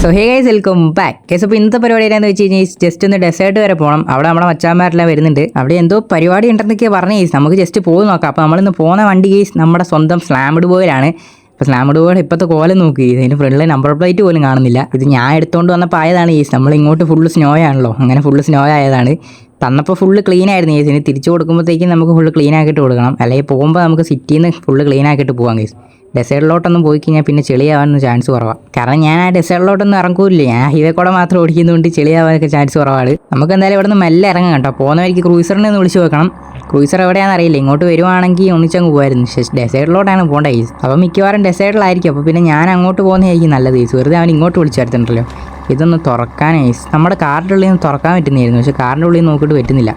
So hey guys welcome back guys. അപ്പോൾ ഇന്നത്തെ പരിപാടി എന്താണെന്ന് വെച്ച് കഴിഞ്ഞാൽ ജസ്റ്റ് ഒന്ന് ഡെസേർട്ട് വരെ പോകണം. അവിടെ നമ്മുടെ മച്ചാന്മാരെല്ലാം വരുന്നുണ്ട്. അവിടെ എന്തോ പരിപാടി ഉണ്ടെന്നൊക്കെ പറഞ്ഞു ഗൈസ്. നമുക്ക് ജസ്റ്റ് പോയി നോക്കാം. അപ്പോൾ നമ്മളിന്ന് പോകുന്ന വണ്ടി ഗൈസ് നമ്മുടെ സ്വന്തം സ്ലാംഡ് ബോയിലാണ്. അപ്പോൾ സ്ലാംഡ് ബോയുടെ ഇപ്പോഴത്തെ കോലം നോക്കി, ഇതിന് ഫ്രണ്ടിലെ നമ്പർ പ്ലേറ്റ് പോലും കാണുന്നില്ല. ഇത് ഞാൻ എടുത്തുകൊണ്ട് വന്നപ്പോൾ ആയതാണ് ഗൈസ്. നമ്മൾ ഇങ്ങോട്ട് ഫുള്ള് സ്നോ ആണല്ലോ, അങ്ങനെ ഫുള്ള് സ്നോ ആയതാണ്. തന്നപ്പോൾ ഫുള്ള് ക്ലീൻ ആയിരുന്നു ഗൈസ്. ഇനി തിരിച്ചു കൊടുക്കുമ്പോഴത്തേക്കും നമുക്ക് ഫുള്ള് ക്ലീൻ ആക്കിയിട്ട് കൊടുക്കണം, അല്ലെങ്കിൽ പോകുമ്പോൾ നമുക്ക് സിറ്റിയിൽ നിന്ന് ഫുള്ള് ക്ലീൻ ആക്കിയിട്ട് പോകാം ഗൈസ്. ഡെസേർട്ടിലോട്ടൊന്നും പോയി കഴിഞ്ഞാൽ പിന്നെ ചെളിയാവാനൊന്നും ചാൻസ് കുറവാണ്. കാരണം ഞാൻ ആ ഡെസേർട്ടിലോട്ടൊന്നും ഇറങ്ങൂല്ലേ, ഞാൻ ഹൈവേ കൂടെ മാത്രം ഓടിക്കുന്നതുകൊണ്ട് ചെളിയാവാനൊക്കെ ചാൻസ് കുറവാണ്. നമുക്ക് എന്തായാലും ഇവിടെ നിന്ന് മെല്ലെ ഇറങ്ങാം കേട്ടോ. പോകുന്ന വഴിക്ക് ക്രൂസറിനെ ഒന്ന് വിളിച്ച് വെക്കണം. ക്രൂസർ എവിടെയാണെന്ന് അറിയില്ല, ഇങ്ങോട്ട് വരുവാണെങ്കിൽ ഒന്നിച്ചങ്ങ് പോകുമായിരുന്നു. പക്ഷേ ഡെസേർട്ടിലോട്ടാണ് പോകേണ്ട കേസ്. അപ്പോൾ മിക്കവാറും ഡെസേർട്ടിലായിരിക്കും. അപ്പോൾ പിന്നെ ഞാൻ അങ്ങോട്ട് പോകുന്നതായിരിക്കും നല്ലത് കേസ്. വെറുതെ അവൻ ഇങ്ങോട്ട് വിളിച്ചു വരുത്തുന്നുണ്ടല്ലോ. ഇതൊന്ന് തുറക്കാൻ കേസ്. നമ്മുടെ കാറിൻ്റെ ഉള്ളിൽ നിന്ന് തുറക്കാൻ പറ്റുന്നതായിരുന്നു, പക്ഷേ കാറിൻ്റെ ഉള്ളിൽ നോക്കിയിട്ട് പറ്റുന്നില്ല.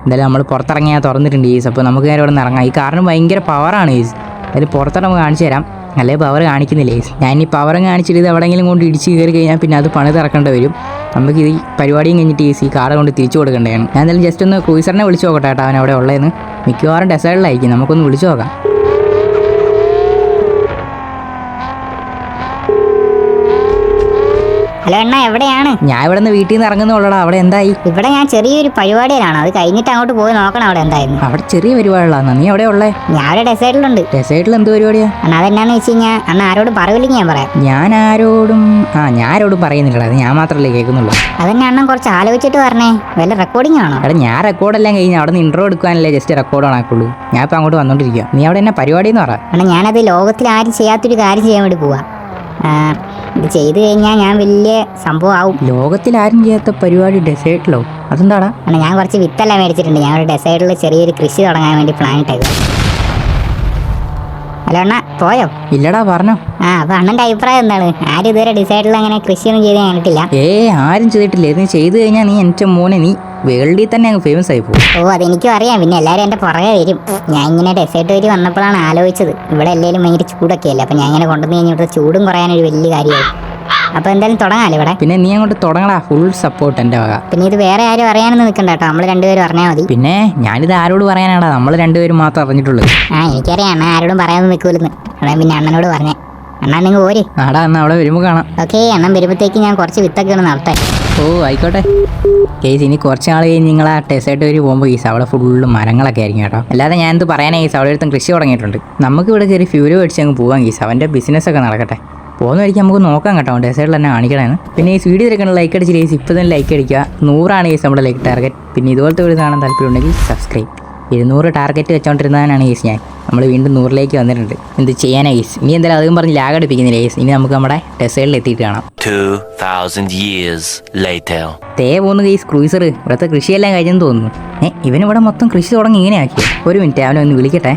എന്തായാലും നമ്മൾ പുറത്തിറങ്ങിയാൽ തുറന്നിട്ടുണ്ട് കേസ്. അപ്പോൾ നമുക്ക് നേരെ ഇവിടെ നിന്ന് ഇറങ്ങാം. ഈ കാറിന് ഭയങ്കര പവറാണ് കേസ്. അതിൽ പുറത്തോട്ട് നമുക്ക് കാണിച്ചു തരാം, അല്ലെങ്കിൽ പവർ കാണിക്കുന്നില്ല കേസ്. ഞാൻ ഈ പവറും കാണിച്ചിട്ട് ഇത് എവിടെയെങ്കിലും കൊണ്ട് ഇടിച്ച് കയറി കഴിഞ്ഞാൽ പിന്നെ അത് പണി തിറക്കേണ്ടി വരും. നമുക്ക് ഈ പരിപാടിയും കഴിഞ്ഞിട്ട് കേസ് ഈ കാറ് കൊണ്ട് തിരിച്ചു കൊടുക്കേണ്ടതാണ്. ഞാൻ എന്തായാലും ജസ്റ്റ് ഒന്ന് ക്രൂസറിനെ വിളിച്ച് നോക്കട്ടെ കേട്ടോ. അവൻ അവിടെ ഉള്ളതെന്ന് മിക്കവാറും ഡെസേർട്ടിലായിരിക്കും. നമുക്കൊന്ന് വിളിച്ച് നോക്കാം. ഹലോ അണ്ണാ, എവിടെയാണ്? ഞാൻ ഇവിടെ നിന്ന് വീട്ടിൽ നിന്ന് ഇറങ്ങുന്നുള്ളടാ. അവിടെ എന്തായി? ഇവിടെ ഞാൻ ചെറിയൊരു പരിപാടിയിലാണ്, അത് കഴിഞ്ഞിട്ട് അങ്ങോട്ട് പോയി നോക്കണം അവിടെ എന്തായിരുന്നു. അവിടെ ചെറിയ പരിപാടികളാണ്. നീ എവിടെ ഉള്ളേ? ഞാൻ അവിടെ ഡെസേർട്ടിലുണ്ട്. ഡെസേർട്ടിൽ എന്ത് പരിപാടിയാ? അണ്ണാ അതെന്നാന്ന് വെച്ച് കഴിഞ്ഞാൽ അണ്ണ ആരോടും പറയില്ലെങ്കിൽ ഞാൻ പറയാം. ഞാൻ ആരോടും പറയുന്നില്ല, അത് ഞാൻ മാത്രമല്ലേ കേൾക്കുന്നുള്ളൂ. അതന്നെ അണ്ണൻ കുറച്ച് ആലോചിച്ചിട്ട് പറഞ്ഞേ, വല്ല റെക്കോർഡിംഗ് ആണോ? എടാ ഞാൻ റെക്കോർഡെല്ലാം കഴിഞ്ഞ് അവിടെ നിന്ന് ഇൻട്രോ എടുക്കാനല്ലേ ജസ്റ്റ് റെക്കോർഡ് ആക്കുള്ളൂ. ഞാൻ ഇപ്പം അങ്ങോട്ട് വന്നോണ്ടിരിക്കുക. നീ അവിടെ എന്നാ പരിപാടി എന്ന് പറ. അണ്ണാ ഞാനത് ലോകത്തിൽ ആരും ചെയ്യാത്തൊരു കാര്യം ചെയ്യാൻ വേണ്ടി പോവാ. ഇത് ചെയ്ത് കഴിഞ്ഞാൽ ഞാൻ വലിയ സംഭവം ആവും. ലോകത്തിൽ ആരും ചെയ്യാത്ത പരിപാടി ഡെസേർട്ടിലോ? അതെന്താടാ? അണ്ണാ ഞാൻ കുറച്ച് വിത്തെല്ലാം മേടിച്ചിട്ടുണ്ട്. ഞാൻ ഒരു ഡെസേർട്ടിൽ ചെറിയൊരു കൃഷി തുടങ്ങാൻ വേണ്ടി പ്ലാൻ ഇട്ടത്. ഹലോ അണ്ണാ, പോയോ? ഇല്ലടാ, പറഞ്ഞോ. അപ്പൊ അണ്ണന്റെ അഭിപ്രായം എന്താണ്? ആരും ഇതുവരെ ഡിസൈഡിൽ അങ്ങനെ കൃഷിയൊന്നും ചെയ്ത് കണ്ടിട്ടില്ല. ആരും ചെയ്തിട്ടില്ല. ഇത് ചെയ്ത് കഴിഞ്ഞാൽ നീ എൻ്റെ മോനെ നീ വേൾഡിൽ തന്നെ അങ്ങ് ഫേമസ് ആയി പോകും. ഓ അതെനിക്കും അറിയാം. പിന്നെ എല്ലാവരും എൻ്റെ പുറകെ വരും. ഞാൻ ഇങ്ങനെ ഡെസേർട്ട് വരി വന്നപ്പോഴാണ് ആലോചിച്ചത്, ഇവിടെ എല്ലാവരും ഭയങ്കര ചൂടൊക്കെ അല്ലേ. അപ്പം ഞാൻ ഇങ്ങനെ കൊണ്ടുവന്ന് കഴിഞ്ഞിട്ട് ചൂടും കുറയാനൊരു വലിയ കാര്യമായി. അപ്പോൾ എന്തായാലും തുടങ്ങാമല്ലോ ഇവിടെ. പിന്നെ നീ അങ്ങോട്ട് തുടങ്ങടാ, ഫുൾ സപ്പോർട്ട് എൻ്റെ വക. പിന്നെ ഇത് വേറെ ആരും അറിയാനൊന്നും നിൽക്കണ്ട കേട്ടോ, നമ്മൾ രണ്ടുപേരും അറിഞ്ഞാൽ മതി. പിന്നെ ഞാനിത് ആരോട് പറയാനാടാ, നമ്മൾ രണ്ടുപേരും മാത്രം അറിഞ്ഞിട്ടുള്ളൂ. എനിക്കറിയാം അണ്ണൻ ആരോടും പറയാനൊന്നും നിൽക്കൂലെന്ന്. അണ്ണൻ പിന്നെ അണ്ണനോട് പറഞ്ഞേ. അണ്ണാ നിങ്ങൾ പോര്. ആടാ, എന്നാൽ അവിടെ വരുമ്പോൾ കാണാം. ഓക്കെ, അണ്ണൻ വരുമ്പോഴത്തേക്ക് ഞാൻ കുറച്ച് വിത്തൊക്കെ ഒന്ന് നടത്താം. ഓ ആയിക്കോട്ടെ കേസ്. ഇനി കുറച്ച് നാൾ കഴിഞ്ഞ് നിങ്ങൾ ആ ഡെസേർട്ട് വരെ പോകുമ്പോൾ കേസ് അവിടെ ഫുള്ള് മരങ്ങളൊക്കെ ആയിരിക്കും കേട്ടോ. അല്ലാതെ ഞാൻ എന്ത് പറയാനാ കേസ്, അവിടെ അടുത്തും കൃഷി തുടങ്ങിയിട്ടുണ്ട്. നമുക്ക് ഇവിടെ കയറി ഫ്യൂല് മേടിച്ച് അങ്ങ് പോകാൻ കേസ്. അവൻ്റെ ബിസിനസ്സൊക്കെ നടക്കട്ടെ. പോകുന്ന വഴിക്ക് നമുക്ക് നോക്കാം കേട്ടോ, ഡെസേർട്ടിൽ തന്നെ കാണിക്കണേന്ന്. പിന്നെ ഈ വീഡിയോ തിരക്കണം ലൈക്ക് അടിച്ച് കേസ്. ഇപ്പോൾ തന്നെ ലൈക്ക് അടിക്കുക. 100 കേസ് നമ്മുടെ ലൈക്ക് ടാർഗറ്റ്. പിന്നെ ഇതുപോലത്തെ വീഡിയോ കാണാൻ താല്പര്യമുണ്ടെങ്കിൽ സബ്സ്ക്രൈബ്. 200 ടാർഗറ്റ് വെച്ചോണ്ടിരുന്നതാണ് കേസ് ഞാൻ. നമ്മൾ വീണ്ടും 100ലേക്ക് വന്നിട്ടുണ്ട്. എന്ത് ചെയ്യാനാ കേസ്? ഇനി എന്തായാലും അതും പറഞ്ഞ് ലാഗ് അടിപ്പിക്കുന്നില്ല കേസ്. ഇനി നമുക്ക് നമ്മുടെ ഡെസേർട്ടിൽ എത്തിയിട്ട് കാണാം. 2000 years later. പോകുന്ന കേസ് ക്രൂസർ. ഇവിടുത്തെ കൃഷിയെല്ലാം കഴിഞ്ഞെന്ന് തോന്നുന്നു. ഇവനിവിടെ മൊത്തം കൃഷി തുടങ്ങി ഇങ്ങനെ ആക്കിയോ? ഒരു മിനിറ്റ്, അവനെ ഒന്ന് വിളിക്കട്ടെ.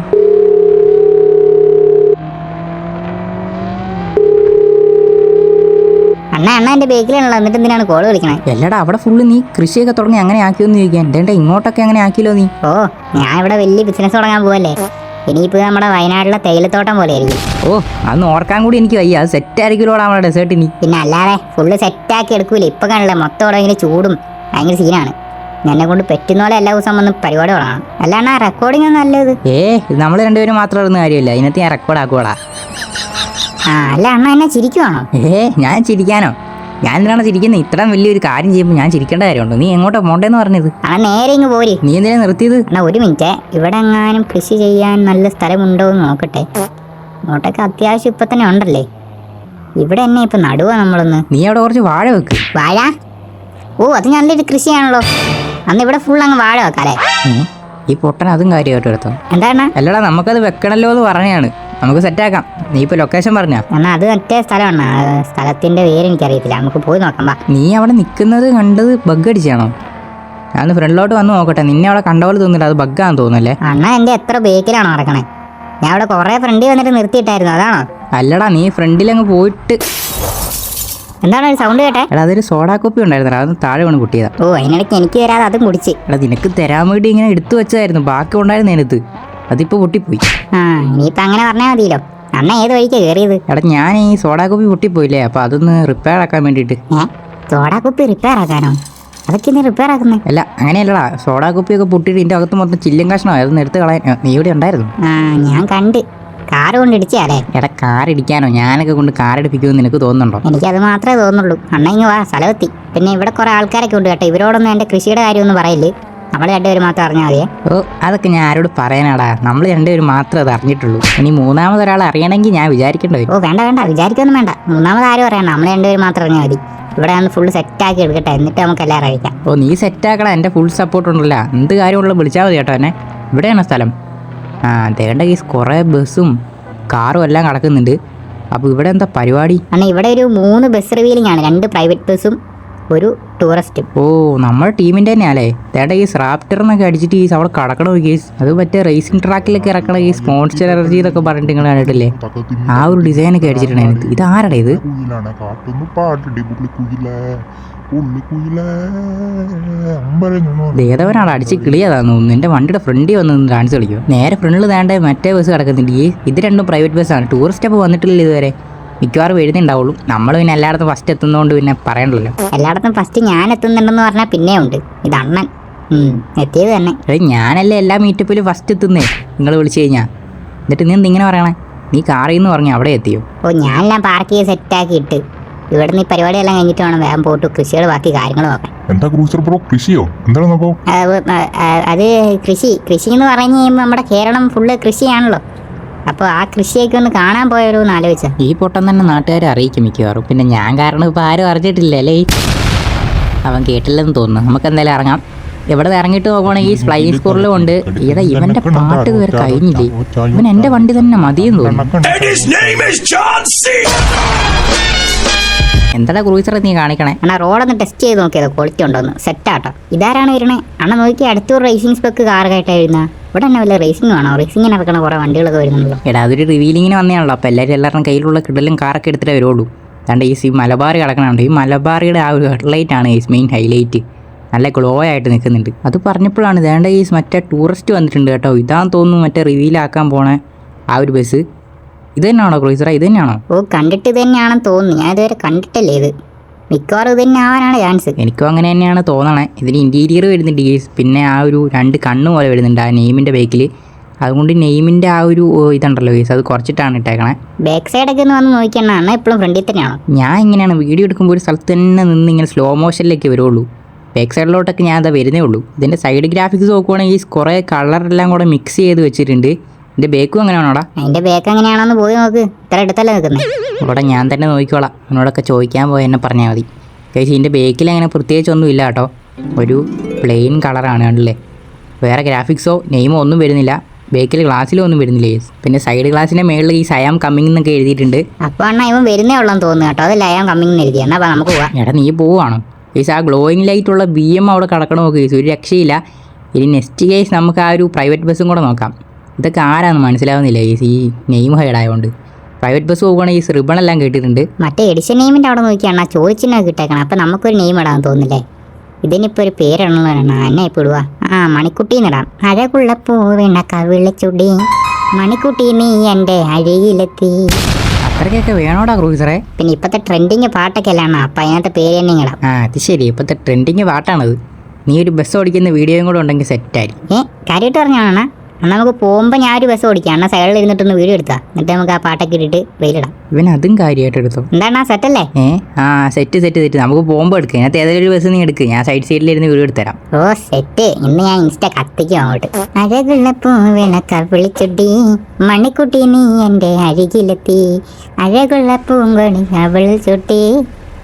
അണ്ണ എൻ്റെ ബേക്കിലാണല്ലോ, എന്നിട്ട് എന്തിനാണ് കോള് വിളിക്കണേ? എല്ലടാ, അവിടെ ഫുള്ള് നീ കൃഷിയൊക്കെ തുടങ്ങി അങ്ങനെ ആക്കിയോന്ന് ചോദിക്കാൻ. എൻ്റെ ഇങ്ങോട്ടൊക്കെ അങ്ങനെ ആക്കിയല്ലോ നീ. ഓ ഞാൻ ഇവിടെ വലിയ ബിസിനസ് തുടങ്ങാൻ പോവല്ലേ. ഇനിയിപ്പോൾ നമ്മുടെ വയനാട്ടിലെ തേയിലത്തോട്ടം പോലെ ആയിരിക്കും. ഓ അതൊന്ന് ഓർക്കാൻ കൂടി എനിക്ക് വയ്യ. അത് സെറ്റ് ആയിരിക്കുമല്ലോ നമ്മുടെ ഡെസേർട്ട്. ഇനി പിന്നെ അല്ലാതെ ഫുള്ള് സെറ്റാക്കി എടുക്കൂലേ. ഇപ്പം കാണില്ല, മൊത്തം ഇവിടെ ഇങ്ങനെ ചൂടും ഭയങ്കര സീനാണ്. എന്നെ കൊണ്ട് പറ്റുന്ന പോലെ എല്ലാ ദിവസം വന്ന് പരിപാടി തുടങ്ങണം. അല്ലാണ്ട് ആ റെക്കോർഡിംഗ് ഒന്നും നല്ലത്. ഇത് നമ്മൾ രണ്ടുപേരും മാത്രം ഇടുന്ന കാര്യമില്ല, ഇതിനകത്ത് ഞാൻ റെക്കോർഡ് ആക്കുവാടാ. അല്ല അണ്ണ എന്നെ ചിരിക്കുവാണോ? ഞാൻ ചിരിക്കാനോ? ഞാൻ എന്തിനാണ് ചിരിക്കുന്നത്? ഇത്രയും വലിയൊരു കാര്യം ചെയ്യുമ്പോൾ ഞാൻ ചിരിക്കേണ്ട കാര്യമുണ്ടോ? നീ എങ്ങോട്ടാ പോണ്ടേന്ന് പറഞ്ഞത്? നേരെ ഇങ്ങ് പോര്. നീ എന്തിനാ നിർത്തിയത്? എന്നാ ഒരു മിനിറ്റ്, ഇവിടെ എങ്ങാനും കൃഷി ചെയ്യാൻ നല്ല സ്ഥലമുണ്ടോ എന്ന് നോക്കട്ടെ. ഇങ്ങോട്ടൊക്കെ അത്യാവശ്യം ഇപ്പൊ തന്നെ ഉണ്ടല്ലേ. ഇവിടെ എന്നെ ഇപ്പൊ നടുവാ നമ്മളൊന്ന്. നീ അവിടെ കുറച്ച് വാഴ വെക്ക്. വാഴ? ഓ അത് നല്ലൊരു കൃഷിയാണല്ലോ. അന്ന് ഇവിടെ ഫുൾ അങ്ങ് വാഴ വെക്കാല്ലേ. ഈ പൊട്ടൻ അതും കാര്യമായിട്ട് എടുത്തോ. എന്താണ്? അല്ലടാ, നമുക്കത് വെക്കണല്ലോ എന്ന് പറഞ്ഞാണ്. നമുക്ക് സെറ്റാക്കാം. നീ ഇപ്പൊ ലൊക്കേഷൻ പറഞ്ഞാ? എന്നാ അത് മറ്റേ സ്ഥലമാണ്. സ്ഥലത്തിന്റെ പേര് എനിക്കറിയത്തില്ല, നമുക്ക് പോയി നോക്കാം. നീ അവിടെ നിൽക്കുന്നത് കണ്ടത് ബഗ് അടിച്ചാണോ? ഞാൻ ഫ്രണ്ടിലോട്ട് വന്ന് നോക്കട്ടെ. നിന്നെ അവിടെ കണ്ട പോലെ തോന്നില്ല, അത് ബഗ്ഗാന്ന് തോന്നുന്നല്ലേ? അണ്ണ എന്റെ എത്ര ബേക്കിലാണോ നടക്കണേ? ഞാൻ അവിടെ കുറെ ഫ്രണ്ടിൽ വന്നിട്ട് നിർത്തിയിട്ടായിരുന്നു, അതാണോ? അല്ലടാ, നീ ഫ്രണ്ടിലങ്ങ് പോയിട്ട്. എന്താണ് ഒരു സൗണ്ട് കേട്ടെ? എടാ, അതൊരു സോഡാ കോപ്പി ഉണ്ടായിരുന്നടാ, അതൊന്ന് താഴെ വീണ് കുട്ടിയതാ. ഓ അതിനിടയ്ക്ക് എനിക്ക് തരാതെ അതും കുടിച്ച്. എടാ, നിനക്ക് തരാൻ വേണ്ടി ഇങ്ങനെ എടുത്തു വെച്ചായിരുന്നു, ബാക്കി ഉണ്ടായിരുന്നു അതിനകത്ത്. അതിപ്പോ പൊട്ടിപ്പോയി. ഇനിയിപ്പൊ അങ്ങനെ പറഞ്ഞാൽ മതിയല്ലോ. അണ്ണ ഏത് വഴിക്കാ കയറിയത്? എടാ, ഞാൻ ഈ സോഡാ കോപ്പി പൊട്ടിപ്പോയില്ലേ, അപ്പൊ അതൊന്ന് റിപ്പയർ ആക്കാൻ വേണ്ടിട്ട്. സോഡാ കുപ്പി റിപ്പയർ ആക്കാനോ? അതൊക്കെ നീ റിപ്പയർ ആക്കുന്നേ? അല്ല, അങ്ങനെയല്ലടാ, സോഡാ കോപ്പിയൊക്കെ പൊട്ടിയിട്ട് ഇതിന്റെ അകത്ത് മൊത്തം ചില്ലും കഷ്ണോ, അതൊന്ന് എടുത്ത് കളയാൻ. നീ ഇവിടെ ഉണ്ടായിരുന്നു? ഞാൻ കണ്ട്. കാറ് കൊണ്ട് ഇടിച്ചാലേ. എടാ കാർ ഇടിക്കാനോ? ഞാനൊക്കെ കൊണ്ട് കാർ എടുപ്പിക്കുമെന്ന് നിനക്ക് തോന്നുന്നുണ്ടോ? എനിക്കത് മാത്രമേ തോന്നുള്ളൂ. അണ്ണ ഇങ്ങ് വാ, സ്ഥലമെത്തി. പിന്നെ ഇവിടെ കുറെ ആൾക്കാരൊക്കെ ഉണ്ട് കേട്ടോ. ഇവരോടൊന്നും എൻ്റെ കൃഷിയുടെ കാര്യമൊന്നും പറയില്ലേ. നമ്മൾ രണ്ടുപേരും മാത്രം അറിഞ്ഞാൽ മതിയേ. ഓ അതൊക്കെ ഞാൻ ആരോട് പറയാനാടാ, നമ്മൾ രണ്ടുപേരും മാത്രമേ അത് അറിഞ്ഞിട്ടുള്ളൂ. ഇനി മൂന്നാമതൊരാൾ അറിയണമെങ്കിൽ ഞാൻ വിചാരിക്കേണ്ടി വരും. ഓ വേണ്ട വേണ്ട, വിചാരിക്കൊന്നും വേണ്ട. മൂന്നാമത് ആരും അറിയണ്ട, നമ്മൾ രണ്ടുപേരും മാത്രം അറിഞ്ഞാൽ മതി. ഇവിടെ ഒന്ന് ഫുള്ള് സെറ്റാക്കി എടുക്കട്ടെ, എന്നിട്ട് നമുക്ക് എല്ലാവരും കഴിക്കാം. ഓ നീ സെറ്റാക്കണം, എൻ്റെ ഫുൾ സപ്പോർട്ട് ഉണ്ടല്ലോ. എന്ത് കാര്യമുള്ള വിളിച്ചാൽ മതി കേട്ടോ എന്നെ. ഇവിടെയാണോ സ്ഥലം? ആ ദേണ്ട കേസ് കുറേ ബസ്സും കാറും എല്ലാം കിടക്കുന്നുണ്ട്. അപ്പോൾ ഇവിടെ എന്താ പരിപാടി? അണ്ണാ ഇവിടെ ഒരു 3 ബസ് റിവീലിംഗ് ആണ്. 2 പ്രൈവറ്റ് ബസ്സും ഒരു ടൂറിസ്റ്റും. ഓ നമ്മുടെ ടീമിൻ്റെ തന്നെയാലേ. ദേണ്ട ഈ റാപ്റ്റർ എന്നൊക്കെ അടിച്ചിട്ട് ഈ അവിടെ കടക്കണ കേസ്. അത് മറ്റേ റേസിംഗ് ട്രാക്കിലൊക്കെ ഇറക്കണ ഈ മോൺസ്റ്റർ എനർജി എന്നൊക്കെ പറഞ്ഞിട്ട് നിങ്ങൾ കണ്ടിട്ടില്ലേ? ആ ഒരു ഡിസൈനൊക്കെ അടിച്ചിട്ടുണ്ടായിരുന്നു. ഇത് ആരുടെ ഇത്? ദേതവനാണ് അടിച്ച് കിളിയതാന്ന് തോന്നുന്നു. എൻ്റെ വണ്ടിയുടെ ഫ്രണ്ടിൽ വന്ന് ഡാൻസ് കളിക്കും. നേരെ ഫ്രണ്ടിൽ വേണ്ട മറ്റേ ബസ് കിടക്കുന്നുണ്ട്. ഇത് രണ്ടും പ്രൈവറ്റ് ബസ്സാണ്. ടൂറിസ്റ്റ് അപ്പോൾ വന്നിട്ടില്ല ഇതുവരെ. മിക്കവാറും എഴുതുന്നുണ്ടാവുള്ളൂ. നമ്മൾ പിന്നെ എല്ലായിടത്തും ഫസ്റ്റ് എത്തുന്നതുകൊണ്ട് പിന്നെ പറയണ്ടല്ലോ. എല്ലായിടത്തും ഫസ്റ്റ് ഞാൻ എത്തുന്നുണ്ടെന്ന് പറഞ്ഞാൽ പിന്നെ ഉണ്ട്. ഇത് അണ്ണൻ എത്തിയത് തന്നെ. ഞാനല്ലേ എല്ലാ മീറ്റപ്പിലും ഫസ്റ്റ് എത്തുന്നേ നിങ്ങൾ വിളിച്ചു കഴിഞ്ഞാൽ. എന്നിട്ട് നീ എന്തിങ്ങനെ പറയണേ? നീ കാറിൽ നിന്ന് പറഞ്ഞു അവിടെ എത്തിയോ? ഓ ഞാനെല്ലാം പാർക്ക് ചെയ്ത് സെറ്റാക്കി ഇട്ട് ഇവിടെ നിന്ന് ഈ പരിപാടിയെല്ലാം കഴിഞ്ഞിട്ട് വേണം വേഗം പോയിട്ട് കൃഷികൾ ബാക്കി കാര്യങ്ങൾ നോക്കാൻ. എന്താ ക്രൂസർ ബ്രോ, കൃഷിയോ? എന്താണ് നോക്കോ? അത് കൃഷി എന്ന് പറഞ്ഞു കഴിയുമ്പോൾ നമ്മുടെ കേരളം ഫുള്ള് കൃഷിയാണല്ലോ. അപ്പോൾ ആ കൃഷിയൊക്കെ ഒന്ന് കാണാൻ പോയാലോ എന്ന് ആലോചിച്ചാൽ. ഈ പൊട്ടം തന്നെ നാട്ടുകാരെ അറിയിക്കും മിക്കവാറും. പിന്നെ ഞാൻ കാരണം ഇപ്പോൾ ആരും അറിഞ്ഞിട്ടില്ല അല്ലേ? അവൻ കേട്ടില്ലെന്ന് തോന്നുന്നു. നമുക്ക് എന്തായാലും ഇറങ്ങാം. എവിടെ ഇറങ്ങിയിട്ട് നോക്കുവാണെങ്കിൽ ഈ ഫ്ലൈ സ്കൂറിലും ഉണ്ട്. ഈടാ ഇവൻ്റെ പാട്ട് ഇതുവരെ കഴിഞ്ഞില്ലേ? ഇവൻ എൻ്റെ വണ്ടി തന്നെ മതിയെന്ന് തോന്നുന്നു. എന്താ ക്രൂസറെ നീ കാണിക്കണേ? അണ്ണാ റോഡൊന്ന് ടെസ്റ്റ് ചെയ്ത് നോക്കിയത് ക്വാളിറ്റി ഉണ്ടോന്ന്. സെറ്റാട്ടോ. ഇതാരാണ് വരണേ? അണ്ണ നോക്കി അടുത്തൊരു റേസിംഗ് സ്പെക്ക് കാർ കേട്ടായിരുന്ന. ഇവിടെ തന്നെ വല്ല റേസിംഗ് വേണോ? റേസിംഗിന് ഇറക്കണ കുറേ വണ്ടികളൊക്കെ വരുന്നുണ്ടല്ലോ. എടാ അതൊരു റിവീലിങ്ങിന് വന്നതാണല്ലോ. അപ്പോൾ എല്ലാവരും കയ്യിലുള്ള കിടലും കാറൊക്കെ എടുത്തിട്ടേ വരുള്ളൂ. അതുകൊണ്ട് ഈ മലബാർ കിടക്കണുണ്ട്. ഈ മലബാറിയുടെ ആ ഒരു ഹെഡ്ലൈറ്റ് ആണ് ഈ മെയിൻ ഹൈലൈറ്റ്. നല്ല ഗ്ലോ ആയിട്ട് നിൽക്കുന്നുണ്ട്. അത് പറഞ്ഞപ്പോഴാണ് വേണ്ട ഈ മറ്റേ ടൂറിസ്റ്റ് വന്നിട്ടുണ്ട് കേട്ടോ. ഇതാന്ന് തോന്നുന്നു മറ്റേ റിവീലാക്കാൻ പോണേ ആ ഒരു ബസ്. ഇത് തന്നെയാണോ ക്രൂസറ? ഇത് തന്നെയാണോ? ഓ കണ്ടിട്ട് ഇത് തന്നെയാണെന്ന് തോന്നുന്നു. ഞാൻ ഇതുവരെ കണ്ടിട്ടല്ലേ ഇത്. മിക്കവാറും ഇത് തന്നെ ആവാനാണ് ചാൻസ്. എനിക്കും അങ്ങനെ തന്നെയാണ് തോന്നണേ. ഇതിന് ഇൻറ്റീരിയർ വരുന്നുണ്ട് ഗേസ്. പിന്നെ ആ ഒരു 2 കണ്ണ് പോലെ വരുന്നുണ്ട് ആ നെയിമിൻ്റെ ബേക്കിൽ. അതുകൊണ്ട് നെയിമിൻ്റെ ആ ഒരു ഇതുണ്ടല്ലോ ഗേസ്, അത് കുറച്ചിട്ടാണ് ഇട്ടേക്കണേ. ബാക്ക് സൈഡൊക്കെ ഒന്ന് വന്ന് നോക്കിയാണ്. അണ്ണ എപ്പോഴും ഫ്രണ്ടിൽ തന്നെയാണോ? ഞാൻ ഇങ്ങനെയാണ് വീഡിയോ എടുക്കുമ്പോൾ ഒരു സ്ഥലത്ത് തന്നെ നിന്ന് ഇങ്ങനെ സ്ലോ മോഷനിലേക്ക് വരുള്ളൂ. ബാക്ക് സൈഡിലോട്ടൊക്കെ ഞാൻ അതാ വരുന്നേ ഉള്ളൂ. ഇതിൻ്റെ സൈഡ് ഗ്രാഫിക്സ് നോക്കുവാണെങ്കിൽ കുറേ കളറെല്ലാം കൂടെ മിക്സ് ചെയ്ത് വെച്ചിട്ടുണ്ട്. എൻ്റെ ബേക്കും അങ്ങനെയാണോടാ? അതിൻ്റെ ബാക്ക് എങ്ങനെയാണെന്ന് പോയി നോക്ക്. ഇത്ര അടുത്തല്ലേ നിൽക്കുന്നത്. അവിടെ ഞാൻ തന്നെ നോക്കിക്കോളാം. എന്നോടൊക്കെ ചോദിക്കാൻ പോയി എന്നെ പറഞ്ഞാൽ മതി. കഴിച്ച് ഇതിൻ്റെ ബേക്കിൽ അങ്ങനെ പ്രത്യേകിച്ചൊന്നും ഇല്ല കേട്ടോ. ഒരു പ്ലെയിൻ കളറാണ് കണ്ടില്ലേ. വേറെ ഗ്രാഫിക്സോ നെയിമോ ഒന്നും വരുന്നില്ല. ബേക്കിൽ ഗ്ലാസ്സിലും ഒന്നും വരുന്നില്ല. പിന്നെ സൈഡ് ഗ്ലാസിൻ്റെ മേളിൽ ഈ സയാം കമ്മിങ് എന്നൊക്കെ എഴുതിയിട്ടുണ്ട്. അപ്പോൾ അണ്ണ ഇവൻ വരുന്നേ ഉള്ളതെന്ന് തോന്നുന്നു കേട്ടോ. അതല്ല അയാം കമ്മിങ് എഴുതി. എന്നാൽ നമുക്ക് പോവാം. എടാ നീ പോവാണോ? കേസ് ആ ഗ്ലോയിങ് ലൈറ്റുള്ള BM അവിടെ കിടക്കണം നോക്ക് കേസ്. ഒരു രക്ഷയില്ല. ഇനി നെക്സ്റ്റ് കേസ് നമുക്ക് ആ ഒരു പ്രൈവറ്റ് ബസ്സും കൂടെ നോക്കാം. ഇതൊക്കെ ആരാന്ന് മനസ്സിലാവുന്നില്ല കേസ് ഈ നെയിം ഹൈഡ് ആയതുകൊണ്ട്. പ്രൈവറ്റ് ബസ് പോകുകയാണെങ്കിൽ ഈ റിബണെല്ലാം കേട്ടിട്ടുണ്ട്. മറ്റേ എഡിഷൻ നെയിമിൻ്റെ അവിടെ നോക്കിയാണ് ചോദിച്ചിട്ട് കിട്ടേക്കണം. അപ്പം നമുക്കൊരു നെയിം ഇടാൻ തോന്നില്ലേ? ഇതിനിപ്പോൾ ഒരു പേരിടണമെന്ന് പറയണം. എന്നെ ഇപ്പോൾ ഇടുക. മണിക്കുട്ടീന്നിടാം. അഴകുള്ള പൂവിണ കവിളിച്ചുടി മണിക്കുട്ടി നീ എൻ്റെ അഴകിലെത്തി. അത്രയ്ക്കൊക്കെ വേണോടാ ക്രൂസറെ? പിന്നെ ഇപ്പോഴത്തെ ട്രെൻഡിങ് പാട്ടൊക്കെ അല്ലാണ്. അപ്പം അതിനകത്ത് പേര് തന്നെ ഇടാം. അത് ശരി. ഇപ്പോഴത്തെ ട്രെൻഡിങ് പാട്ടാണത്. നീ ഒരു ബസ് ഓടിക്കുന്ന വീഡിയോയും കൂടെ ഉണ്ടെങ്കിൽ സെറ്റായിരിക്കും. കാര്യമായിട്ട് പറഞ്ഞാണ്. എന്നാൽ നമുക്ക് പോകുമ്പോൾ ഞാൻ ഒരു ബസ് ഓടിക്കാം. എന്നാൽ സൈഡിൽ ഇരുന്നിട്ടൊന്ന് വീഡിയോ എടുക്കാം. എന്നിട്ട് നമുക്ക് ആ പാട്ടൊക്കെ ഇട്ടിട്ട് വെയിലിടാം. ഇവൻ അതും കാര്യമായിട്ട് എടുത്തോ? എന്താണ് സെറ്റല്ലേ? സെറ്റ് നമുക്ക് പോകുമ്പോൾ എടുക്കുക. അതിനകത്ത് ഏതെങ്കിലും ഒരു ബസ് നീ എടുക്കുക. ഞാൻ സൈഡിലിരുന്ന് വീഡിയോ എടുത്തുതരാം. ഓ സെറ്റ്. ഇന്ന് ഞാൻ ഇൻസ്റ്റ കത്തിക്കും അങ്ങോട്ട്. അഴകുള്ള പൂവിളക്ക വിളിച്ചുടി മണിക്കുട്ടി നീ എൻ്റെ അരികിലെത്തി അഴകുള്ള പൂങ്കൊടി അവൾ ചുട്ടി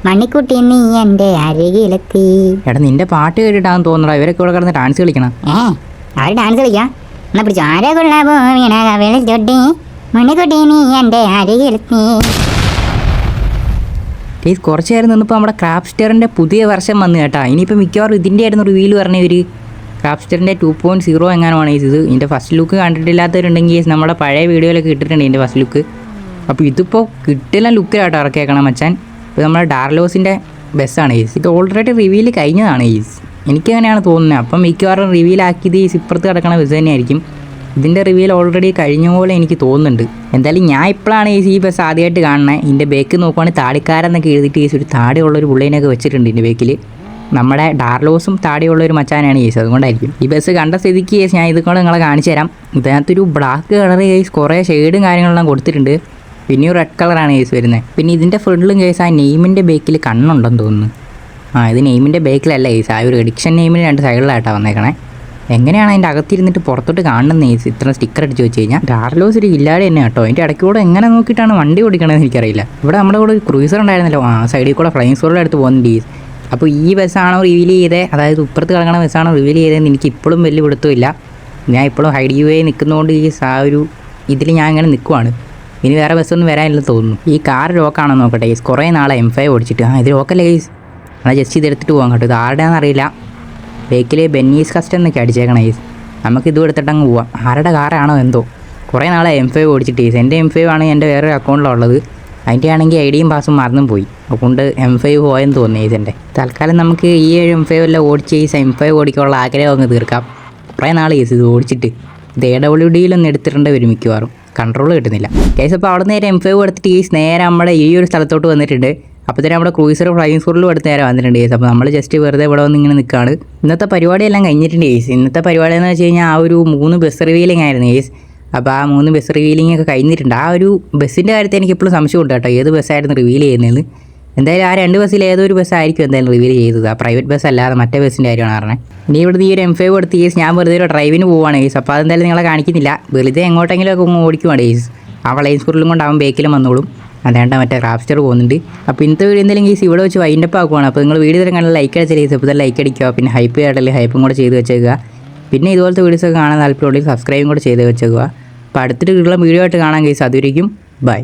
മണിക്കുട്ടി നീ എൻ്റെ അരികിലെത്തി. എടാ നിന്റെ പാട്ട് കേട്ടിട്ടാന്ന് തോന്നടാ ഇവരൊക്കെ ഇവിടെ കിടന്ന് ഡാൻസ് കളിക്കണം. അവർ ഡാൻസ് കളിക്കാം. എന്നാ പിടിച്ചു. അഴകുള്ള പൂവിണ അവൾ ചുട്ടി മണിക്കുട്ടി നീ എൻ്റെ അരികിലെത്തി. കേസ് കുറച്ച് നേരം നിന്നിപ്പോൾ നമ്മുടെ ക്രാഫ്റ്ററിൻ്റെ പുതിയ വെർഷൻ വന്നു കേട്ടാ. ഇനിയിപ്പോൾ മിക്കവാറും ഇതിൻ്റെ ആയിരുന്നു റിവീൽ പറഞ്ഞ ഇവർ. ക്രാഫ്റ്ററിൻ്റെ 2.0 എങ്ങാനുമാണ് ഇത്. ഇതിൻ്റെ ഫസ്റ്റ് ലുക്ക് കണ്ടിട്ടില്ലാത്തവരുണ്ടെങ്കിൽ നമ്മുടെ പഴയ വീഡിയോയിലൊക്കെ ഇട്ടിട്ടുണ്ട് ഇതിൻ്റെ ഫസ്റ്റ് ലുക്ക്. അപ്പോൾ ഇതിപ്പോൾ കിട്ടില്ല ലുക്കിലാട്ടോ ഇറക്കിയേക്കണം മച്ചാൻ. ഇത് നമ്മുടെ ഡാർലോസിൻ്റെ ബസ്സാണ് ഈസ്. ഇത് ഓൾറെഡി റിവീൽ കഴിഞ്ഞതാണ് ഈസ്. എനിക്കങ്ങനെയാണ് തോന്നുന്നത്. അപ്പം മിക്കവാറും റിവീലാക്കിയത് ഈ ഇപ്പുറത്ത് കിടക്കുന്ന ബസ് തന്നെയായിരിക്കും. ഇതിൻ്റെ റിവീൽ ഓൾറെഡി കഴിഞ്ഞ പോലെ എനിക്ക് തോന്നുന്നുണ്ട്. എന്തായാലും ഞാൻ ഇപ്പോഴാണ് ഈ ബസ് ആദ്യമായിട്ട് കാണുന്നത്. ഇതിൻ്റെ ബേക്ക് നോക്കുവാണെങ്കിൽ താടിക്കാരെന്നൊക്കെ എഴുതിയിട്ട് ഒരു താടിയുള്ളൊരു പുള്ളേനൊക്കെ വെച്ചിട്ടുണ്ട് ഇതിൻ്റെ ബേക്കിൽ. നമ്മുടെ ഡാർലോസും താടിയുള്ള ഒരു മച്ചാനാണ് കേസ്, അതുകൊണ്ടായിരിക്കും. ഈ ബസ് കണ്ട സ്ഥിതിക്ക് കേസ് ഞാൻ ഇതുകൊണ്ട് നിങ്ങളെ കാണിച്ചു തരാം. ഇതിനകത്തൊരു ബ്ലാക്ക് കളർ കേസ് കുറേ ഷെയ്ഡും കാര്യങ്ങളെല്ലാം കൊടുത്തിട്ടുണ്ട്. പിന്നെ ഒരു റെഡ് കളറാണ് കേസ് വരുന്നത്. പിന്നെ ഇതിൻ്റെ ഫ്രണ്ടിലും കേസ് ആ നെയിമിൻ്റെ ബേക്കിൽ കണ്ണുണ്ടെന്ന് തോന്നുന്നു. ഇത് നെയിമിൻ്റെ ബേക്കിലല്ല കേസ്, ആ ഒരു എഡിക്ഷൻ നെയിമിന് 2 സൈഡിലായിട്ടാണ് വന്നേക്കണേ. എങ്ങനെയാണ് അതിൻ്റെ അകത്തിരുന്നിട്ട് പുറത്തോട്ട് കാണുന്നത് കേസ് ഇത്ര സ്റ്റിക്കർ അടിച്ച് വെച്ച് കഴിഞ്ഞാൽ? ഡാർലോസ് ഒരു ഇല്ലാതെ തന്നെ കേട്ടോ. അതിൻ്റെ ഇടയ്ക്കൂടെ എങ്ങനെ നോക്കിയിട്ടാണ് വണ്ടി ഓടിക്കണമെന്ന് എനിക്കറിയില്ല. ഇവിടെ നമ്മുടെ കൂടെ ഒരു ക്രൂസർ ഉണ്ടായിരുന്നല്ലോ, ആ സൈഡിൽ കൂടെ ഫ്ലൈങ് സ്കോഡിൻ്റെ അടുത്ത് പോകുന്നുണ്ട് കേസ്. അപ്പോൾ ഈ ബസ്സാണോ റിവീൽ ചെയ്തത്, അതായത് ഇപ്പുറത്ത് കിടക്കണ ബസ്സാണോ റിവീൽ ചെയ്തതെന്ന് എനിക്ക് ഇപ്പോഴും വലിയ പിടുത്തമില്ല. ഞാൻ ഇപ്പോഴും ഹൈഡ് യു നിൽക്കുന്നതുകൊണ്ട് ഈ ആ ഒരു ഇതിൽ ഞാൻ ഇങ്ങനെ നിൽക്കുവാണ്. ഇനി വേറെ ബസ്സൊന്നും വരാനില്ലെന്ന് തോന്നുന്നു. ഈ കാർ ലോക്കാണോ നോക്കട്ടെ കേസ്. കുറേ നാളെ M5 ഓടിച്ചിട്ട് ഇത് ലോക്കല്ലേ കേസ്. എന്നാൽ ജസ്റ്റ് ഇതെടുത്തിട്ട് പോകാൻ കേട്ടോ. ഇത് ആരുടെയാണെന്ന് അറിയില്ല. ബേക്കിൽ ബെന്നീസ് കസ്റ്റം എന്നൊക്കെ അടിച്ചേക്കണം കേസ്. നമുക്ക് ഇത് എടുത്തിട്ടങ്ങ് പോവാം. ആരുടെ കാറാണോ എന്തോ. കുറേ നാളെ M5 ഓടിച്ചിട്ട് കേസ്. എൻ്റെ M5 ആണ് എൻ്റെ വേറൊരു അക്കൗണ്ടിലുള്ളത്. അതിൻ്റെ ആണെങ്കിൽ ഐഡിയും പാസും മറന്നും പോയി. അതുകൊണ്ട് M5 പോയെന്ന് തോന്നി കേസ് എൻ്റെ. തൽക്കാലം നമുക്ക് ഈ ഒരു M5 എല്ലാം ഓടിച്ച് ഈ M5 ഓടിക്കാനുള്ള ആഗ്രഹം അങ്ങ് തീർക്കാം. കുറേ നാൾ കേസ് ഇത് ഓടിച്ചിട്ട്. ഇത് AWDയിലൊന്നും എടുത്തിട്ടുണ്ട് വരും മിക്കവാറും. കൺട്രോൾ കിട്ടുന്നില്ല കേസ്. അപ്പോൾ അവിടെ നേരെ M5 എടുത്തിട്ട് കേസ് നേരെ നമ്മുടെ ഈ ഒരു സ്ഥലത്തോട്ട് വന്നിട്ടുണ്ട്. അപ്പോൾ തന്നെ നമ്മുടെ ക്രൂസർ ഫ്ലൈങ് സ്കൂളിലും എടുത്ത് നേരെ വന്നിട്ടുണ്ട് കേസ്. അപ്പോൾ നമ്മൾ ജസ്റ്റ് വെറുതെ ഇവിടെ വന്ന് ഇങ്ങനെ നിൽക്കുകയാണ്. ഇന്നത്തെ പരിപാടിയെല്ലാം കഴിഞ്ഞിട്ടുണ്ട് കേസ്. ഇന്നത്തെ പരിപാടി എന്ന് വെച്ച് കഴിഞ്ഞാൽ ആ ഒരു 3 ബസ് റിവീലിംഗ് ആയിരുന്നു കേസ്. അപ്പോൾ ആ 3 ബസ് റിവീലിംഗ് ഒക്കെ കഴിഞ്ഞിട്ടുണ്ട്. ആ ഒരു ബസ്സിൻ്റെ കാര്യത്തിൽ എനിക്ക് ഇപ്പോഴും സംശയമുണ്ട് കേട്ടോ, ഏത് ബസ്സായിരുന്നു റിവീൽ ചെയ്യുന്നതെന്ന്. എന്തായാലും ആ 2 ബസ്സിൽ ഏതൊരു ബസ്സായിരിക്കും എന്തായാലും റിവീൽ ചെയ്തത്. ആ പ്രൈവറ്റ് ബസ് അല്ലാതെ മറ്റേ ബസ്സിൻ്റെ കാര്യമാണ് പറഞ്ഞത്. ഇനി ഇവിടുന്ന് ഈ ഒരു M5 എടുത്ത് കേസ് ഞാൻ വെറുതെ ഒരു ഡ്രൈവിന് പോവുകയാണ് കേസ്. അപ്പോൾ അതെന്തായാലും നിങ്ങളെ കാണിക്കുന്നില്ല. വെറുതെ എങ്ങോട്ടെങ്കിലും ഒക്കെ ഓടിക്കുവാണ് കേസ്. ആ ഫ്ലൈങ് സ്കൂളിലും കൊണ്ട് അവൻ ബേക്കിലും വന്നോളും. അതേണ്ട മറ്റേ ക്രാഫ്റ്റർ പോകുന്നുണ്ട്. അപ്പോൾ ഇന്നത്തെ വീഡിയോ എന്തെങ്കിലും കേസ് ഇവിടെ വെച്ച് വൈൻഡപ്പ് ആക്കുവാണ്. അപ്പോൾ നിങ്ങൾ വീഡിയോ തന്നെ ലൈക്ക് അടിച്ച കേസ് ഇപ്പോൾ ലൈക്ക് അടിക്കുക. പിന്നെ ഹൈപ്പ് ചെയ്യാട്ടല്ലേ ഹൈപ്പും കൂടെ ചെയ്ത് വെച്ചേക്കുക. പിന്നെ ഇതുപോലത്തെ വീഡിയോസൊക്കെ കാണാൻ താല്പര്യമുണ്ടെങ്കിൽ സബ്സ്ക്രൈബും കൂടെ ചെയ്ത് വെച്ചേക്കുക. അപ്പോൾ അടുത്തിട്ടുള്ള വീഡിയോ ആയിട്ട് കാണാൻ കേസ്. അതുവരെയും ബൈ.